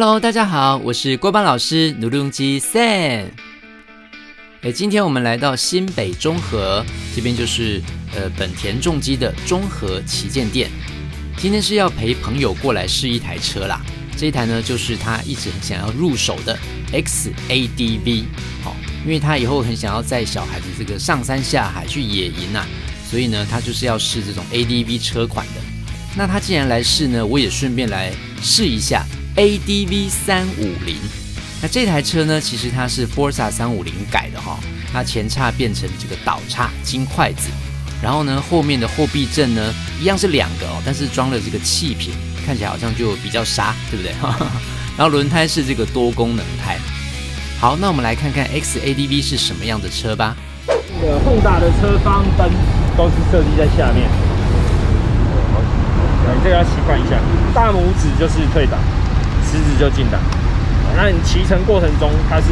Hello， 大家好，我是郭邦老师，努力用机 Sam。今天我们来到新北中和，这边就是本田重机的中和旗舰店。今天是要陪朋友过来试一台车啦，这一台呢就是他一直很想要入手的 XADV。因为他以后很想要载小孩子这个上山下海去野营啊，所以呢他就是要试这种 ADV 车款的。那他既然来试呢，我也顺便来试一下 ADV 350。那这台车呢，其实它是 Forza 350改的哈，它前叉变成这个倒叉金筷子，然后呢后面的后避震呢一样是2个哦，但是装了这个气瓶，看起来好像就比较杀，对不对？然后轮胎是这个多功能胎。好，那我们来看看 XADV 是什么样的车吧。这个Honda的车方灯都是设计在下面，这个要习惯一下。大拇指就是退档，食指就进档。那你骑乘过程中，它是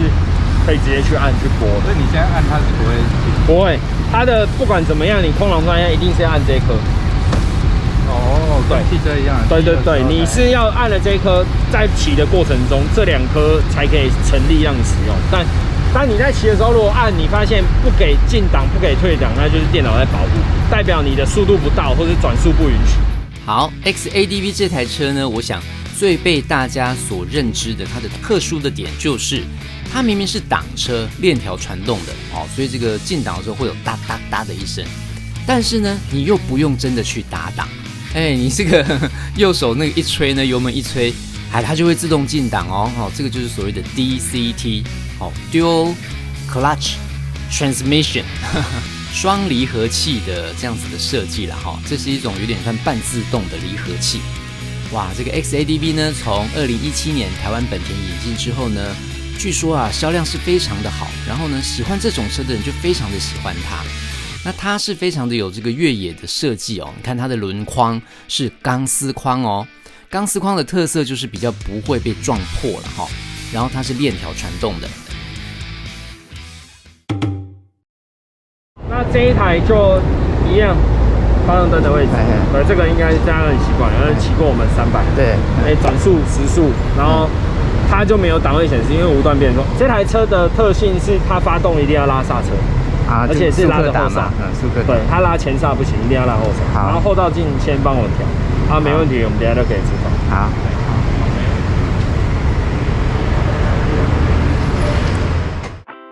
可以直接去按去拨的。所以你现在按它是不会进？不会，它的不管怎么样，你空挡转向一定是要按这一颗。哦，跟汽车一样。对对对，你是要按了这一颗，在骑的过程中，这2颗才可以成立让你使用。但你在骑的时候，如果按你发现不给进档、不给退档，那就是电脑在保护，代表你的速度不到或者转速不允许。好 ，XADV 这台车呢，我想最被大家所认知的它的特殊的点就是，它明明是挡车链条传动的哦，所以这个进档的时候会有哒哒哒的一声，但是呢，你又不用真的去打档。你这个右手那个一吹呢，油门一吹，它就会自动进档哦。这个就是所谓的 DCT， Dual Clutch Transmission 双离合器的这样子的设计啦。这是一种有点像半自动的离合器。哇，这个 XADV 呢，从2017年台湾本田引进之后呢，据说啊销量是非常的好，然后呢喜欢这种车的人就非常的喜欢它。那它是非常的有这个越野的设计哦，你看它的轮框是钢丝框哦，钢丝框的特色就是比较不会被撞破了哈，然后它是链条传动的。那这一台就一样，方向灯的位置，对，这个应该大家很习惯，因为骑过我们300，对，转速、时速，然后它就没有档位显示，因为无段变速。这台车的特性是它发动一定要拉刹车。而且是拉着后刹，对，它拉前刹不行，一定要拉后刹。然后后照镜先帮我调，没问题，我们等一下就可以知道。好。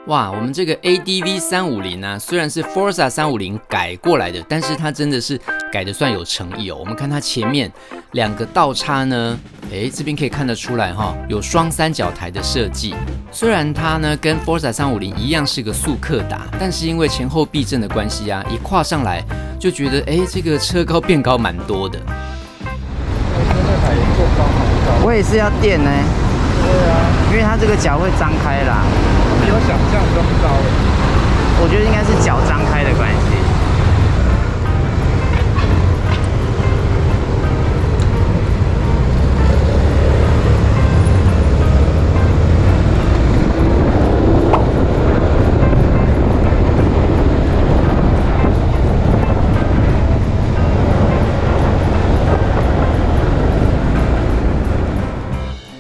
哇，我们这个 ADV 350啊，虽然是 Forza 350改过来的，但是它真的是改的算有诚意哦。我们看它前面2个倒叉呢，这边可以看得出来哈，有双3角台的设计。虽然它呢跟 Forza 350一样是个速克达，但是因为前后避震的关系啊，一跨上来就觉得这个车高变高蛮多的。我也是要垫呢。对啊，因为它这个脚会张开啦，比我想象中高。我觉得应该是脚张开的关系。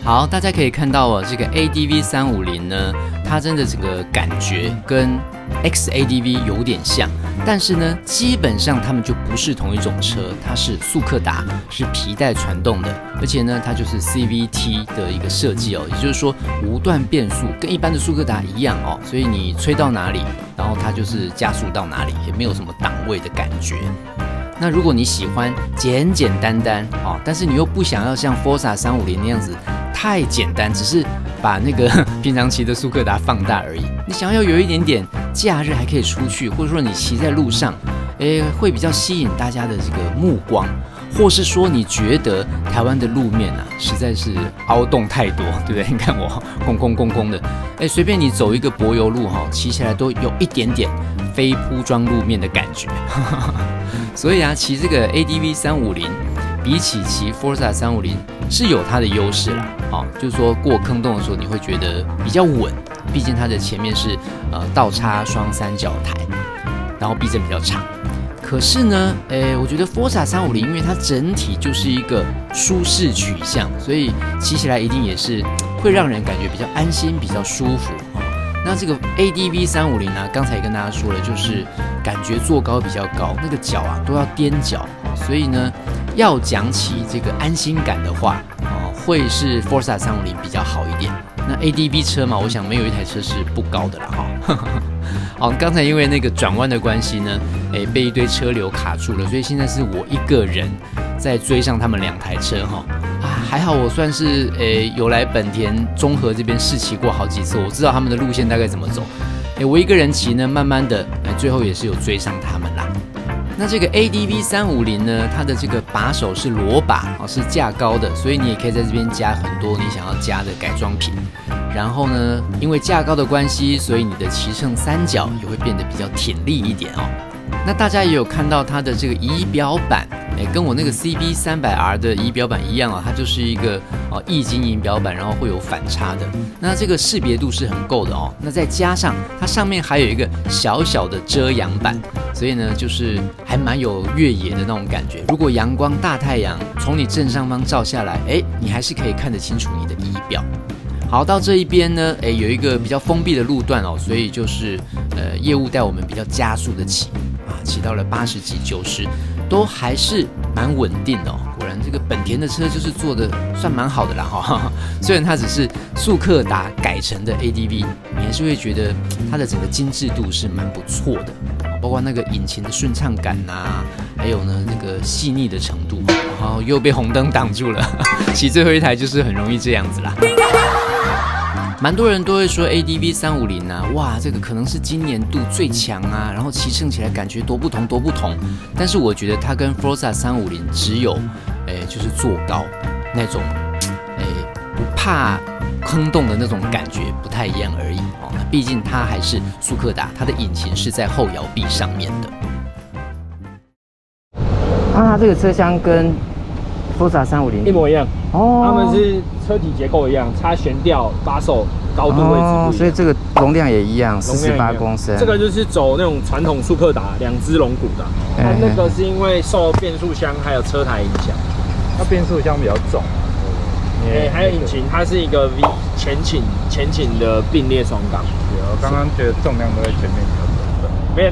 好，大家可以看到哦，这个 ADV 350呢，它真的这个感觉跟 XADV 有点像，但是呢，基本上它们就不是同一种车，它是速克达，是皮带传动的，而且呢，它就是 CVT 的一个设计哦，也就是说无段变速，跟一般的速克达一样哦，所以你吹到哪里，然后它就是加速到哪里，也没有什么档位的感觉。那如果你喜欢简简单单哦，但是你又不想要像 Forza 350那样子太简单，只是把那个平常骑的速克达放大而已，你想要有一点点假日还可以出去，或者说你骑在路上，会比较吸引大家的这个目光，或是说你觉得台湾的路面啊实在是凹洞太多，对不对？你看我空的，随便你走一个柏油路骑起来都有一点点非铺装路面的感觉。所以啊，骑这个 ADV 350比起骑 Forza 350是有它的优势啦，就是说过坑洞的时候你会觉得比较稳，毕竟它的前面是倒插双3角台，然后避震比较长。可是呢，我觉得 Forza 350，因为它整体就是一个舒适取向，所以骑起来一定也是会让人感觉比较安心、比较舒服。那这个 ADV 350呢，刚才也跟大家说了，就是感觉坐高比较高，那个脚啊都要踮脚，所以呢，要讲起这个安心感的话，会是 Forza 350比较好一点。那 ADV 车嘛，我想没有一台车是不高的啦哈。好，刚才因为那个转弯的关系呢，被一堆车流卡住了，所以现在是我一个人在追上他们2台车哈。还好我算是有来本田中和这边试骑过好几次，我知道他们的路线大概怎么走。我一个人骑呢，慢慢的，最后也是有追上他们啦。那这个 ADV 350呢，它的这个把手是螺把，是架高的，所以你也可以在这边加很多你想要加的改装品。然后呢，因为架高的关系，所以你的骑乘三角也会变得比较挺立一点哦。那大家也有看到它的这个仪表板，跟我那个 CB300R 的仪表板一样啊，它就是一个液晶仪表板，然后会有反差的。那这个识别度是很够的哦。那再加上它上面还有一个小小的遮阳板，所以呢，就是还蛮有越野的那种感觉。如果阳光大太阳从你正上方照下来，你还是可以看得清楚你的仪表。好，到这一边呢，有一个比较封闭的路段哦，所以就是业务带我们比较加速的骑啊，骑到了80几、90，都还是蛮稳定的哦。果然这个本田的车就是做的算蛮好的啦哈。虽然它只是速克达改成的 ADV， 你还是会觉得它的整个精致度是蛮不错的，包括那个引擎的顺畅感啊，还有呢那个细腻的程度。然后又被红灯挡住了，骑最后一台就是很容易这样子啦。蛮多人都会说 ADV 350啊，哇，这个可能是今年度最强啊，然后骑乘起来感觉多不同。但是我觉得它跟 Forza 350只有，就是坐高那种，不怕坑洞的那种感觉不太一样而已哦。那毕竟它还是速克达，它的引擎是在后摇臂上面的。它这个车厢跟 Forza 350一模一样哦，他们是车体结构一样，差悬吊、把手高度位置不一样，所以这个容量也一样，48公升。这个就是走那种传统速克达2只龙骨的，它那个是因为受变速箱还有车台影响，它变速箱比较重，还有引擎，它是一个 V 前倾的并列双缸。我刚刚觉得重量都在前面比较重，没有，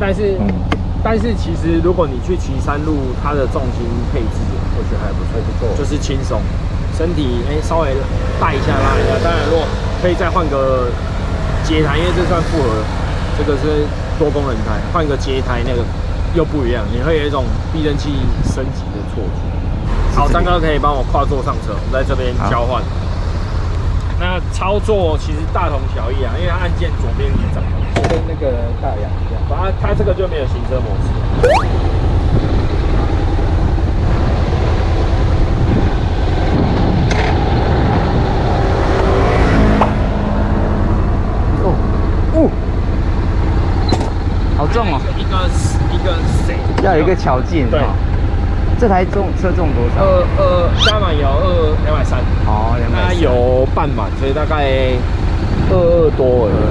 但是其实如果你去骑山路，它的重心配置我觉得还不错，就是轻松，身体稍微带一下拉一下。当然，如果可以再换个节胎，因为这算复合，这个是多功能胎，换个节胎那个又不一样，你会有一种避震器升级的错觉。好，张哥可以帮我跨座上车，我们在这边交换。那操作其实大同小异啊，因为它按键左边也长得跟那个大洋一样。它这个就没有行车模式。好重哦！一个谁？要有一个巧劲。对。这台车重多少加满油230。哦，230。它油半满，所以大概22多而已。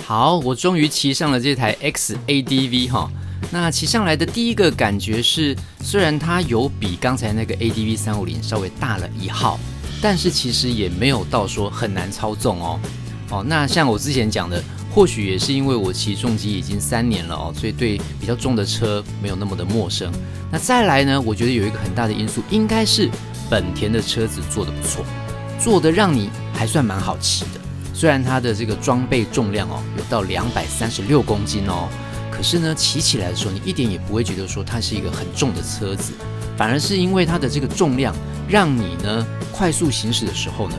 好，我终于骑上了这台 XADV 哈。那骑上来的第一个感觉是，虽然它有比刚才那个 ADV 350稍微大了1号，但是其实也没有到说很难操纵哦。那像我之前讲的，或许也是因为我骑重机已经3年了哦，所以对比较重的车没有那么的陌生。那再来呢，我觉得有一个很大的因素，应该是本田的车子做得不错，做得让你还算蛮好骑的。虽然它的这个装备重量有到236公斤哦，可是呢骑起来的时候，你一点也不会觉得说它是一个很重的车子，反而是因为它的这个重量，让你呢快速行驶的时候呢，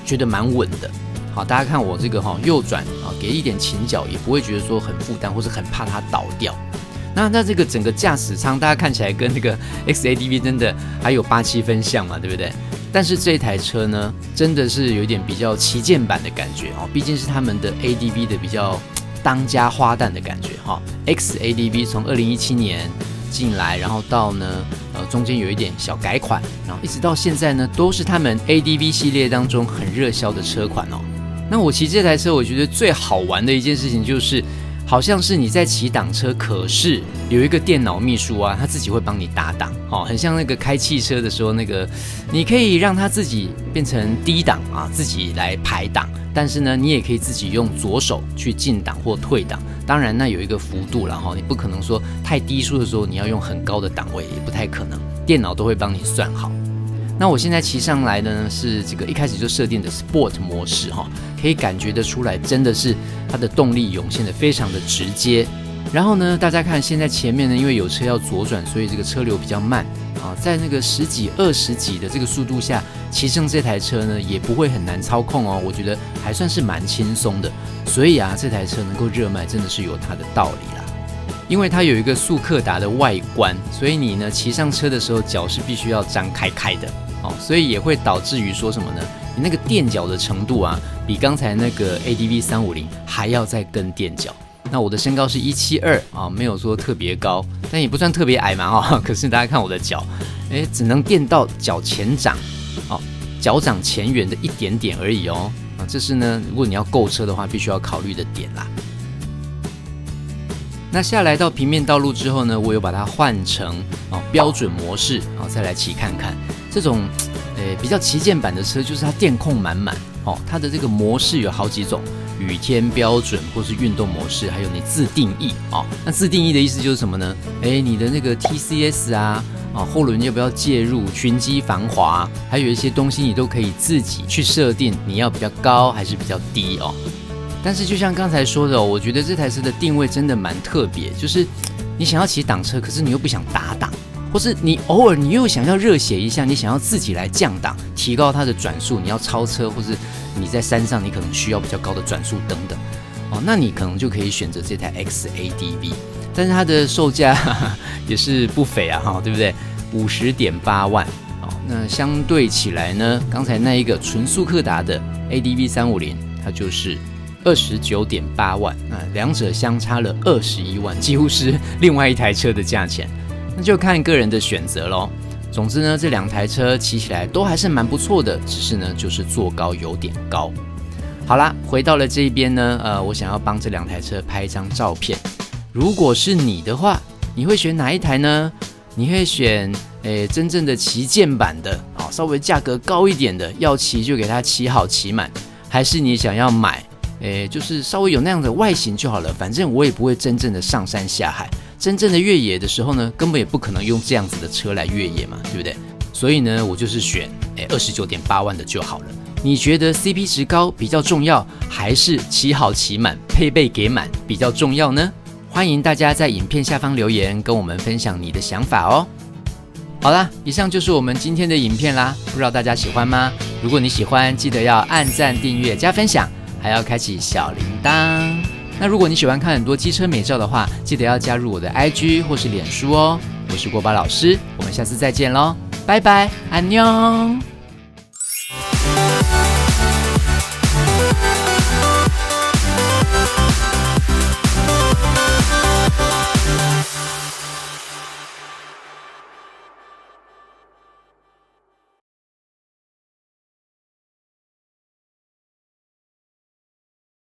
觉得蛮稳的。好，大家看我这个右转给一点倾角，也不会觉得说很负担，或是很怕它倒掉。那这个整个驾驶舱，大家看起来跟那个 XADV 真的还有8、7分像嘛，对不对？但是这台车呢，真的是有点比较旗舰版的感觉毕竟是他们的 ADV 的比较当家花旦的感觉XADV 从2017年进来，然后到呢中间有一点小改款，然后一直到现在呢，都是他们 ADV 系列当中很热销的车款那我骑这台车，我觉得最好玩的一件事情就是，好像是你在骑挡车，可是有一个电脑秘书啊，他自己会帮你打档，很像那个开汽车的时候，那个你可以让他自己变成低档啊，自己来排档，但是呢，你也可以自己用左手去进档或退档，当然那有一个幅度啦，你不可能说太低速的时候你要用很高的档位，也不太可能，电脑都会帮你算好。那我现在骑上来的呢是这个一开始就设定的 Sport 模式可以感觉得出来，真的是它的动力涌现的非常的直接。然后呢，大家看现在前面呢，因为有车要左转，所以这个车流比较慢在那个10几、20几的这个速度下，骑上这台车呢也不会很难操控我觉得还算是蛮轻松的。所以这台车能够热卖，真的是有它的道理啦。因为它有一个速克达的外观，所以你呢骑上车的时候脚是必须要张开的所以也会导致于说什么呢？你那个垫脚的程度比刚才那个 ADV 350还要再更垫脚。那我的身高是172没有说特别高，但也不算特别矮嘛可是大家看我的脚，只能垫到脚前掌脚掌前缘的一点点而已这是呢，如果你要购车的话，必须要考虑的点啦。那下来到平面道路之后呢，我有把它换成标准模式再来骑看看。这种比较旗舰版的车，就是它电控满满它的这个模式有好几种，雨天标准或是运动模式，还有你自定义那自定义的意思就是什么呢？你的那个 TCS 后轮要不要介入，循迹防滑，还有一些东西你都可以自己去设定，你要比较高还是比较低但是就像刚才说的我觉得这台车的定位真的蛮特别，就是你想要骑挡车，可是你又不想打档，或是你偶尔你又想要热血一下，你想要自己来降档，提高它的转速，你要超车，或是你在山上你可能需要比较高的转速等等那你可能就可以选择这台 XADV， 但是它的售价也是不菲对不对？50.8万那相对起来呢，刚才那一个纯速克达的 ADV 350，它就是29.8万，两者相差了21万，几乎是另外一台车的价钱，那就看个人的选择咯。总之呢，这两台车骑起来都还是蛮不错的，只是呢就是坐高有点高。好啦，回到了这边呢，我想要帮这两台车拍一张照片。如果是你的话，你会选哪一台呢？你会选真正的旗舰版的稍微价格高一点的，要骑就给它骑好骑满，还是你想要买就是稍微有那样的外形就好了，反正我也不会真正的上山下海，真正的越野的时候呢，根本也不可能用这样子的车来越野嘛，对不对？所以呢，我就是选29.8万的就好了。你觉得 CP 值高比较重要，还是骑好骑满配备给满比较重要呢？欢迎大家在影片下方留言，跟我们分享你的想法哦。好啦，以上就是我们今天的影片啦，不知道大家喜欢吗？如果你喜欢，记得要按赞、订阅、加分享，还要开启小铃铛。那如果你喜欢看很多机车美照的话，记得要加入我的 IG 或是脸书哦。我是锅巴老师，我们下次再见咯，拜拜，安妞。